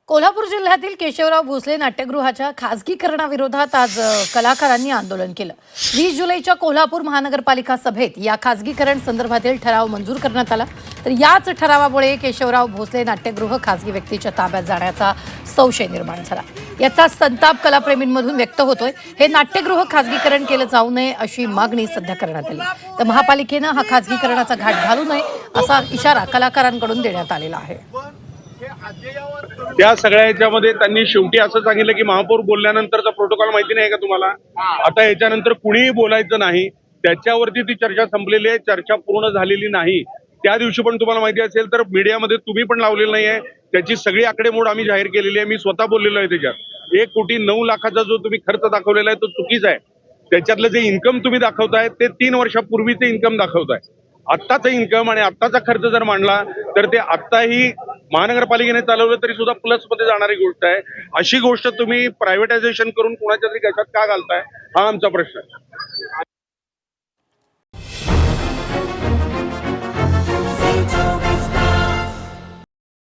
कोल्हापूर जिल्ह्यातील केशवराव भोसले नाट्यगृहाच्या खासगीकरणाविरोधात आज कलाकारांनी आंदोलन केलं। 20 जुलैच्या कोल्हापूर महानगरपालिका सभेत या खासगीकरण संदर्भातील ठराव मंजूर करण्यात आला। तर याच ठरावामुळे केशवराव भोसले नाट्यगृह खासगी व्यक्तीच्या ताब्यात जाण्याचा संशय निर्माण झाला। याचा संताप कलाप्रेमींमधून व्यक्त होतोय। हे नाट्यगृह खासगीकरण केलं जाऊ नये अशी मागणी सध्या करण्यात आली। तर महापालिकेनं हा खासगीकरणाचा घाट घालू नये असा इशारा कलाकारांकडून देण्यात आलेला आहे। त्या सगळ्या ह्याच्यामध्ये त्यांनी शेवटी असं सांगितलं की महापौर बोलल्यानंतरचा प्रोटोकॉल माहिती नाही का तुम्हाला? आता याच्यानंतर कुणीही बोलायचं नाही, त्याच्यावरती ती चर्चा संपलेली आहे। चर्चा पूर्ण झालेली नाही। त्या दिवशी पण तुम्हाला माहिती असेल तर मीडियामध्ये तुम्ही पण लावलेलं नाहीये, त्याची सगळी आकडेमोड आम्ही जाहीर केलेली आहे। मी स्वतः बोललेलो आहे त्याच्यात 1,09,00,000चा जो तुम्ही खर्च दाखवलेला आहे तो चुकीचा आहे। त्याच्यातलं जे इन्कम तुम्ही दाखवताय ते 3 वर्षापूर्वीचे इन्कम दाखवताय। आत्ताचा इन्कम आणि आत्ताचा खर्च जर मांडला तर ते आत्ताही महानगरपालिकेने चालवलं तरी सुद्धा प्लस मध्ये जाणारी गोष्ट आहे। अशी गोष्ट तुम्ही प्रायव्हेटायझेशन करून कोणाच्या तरी कशात का घालताय, हा आमचा प्रश्न आहे।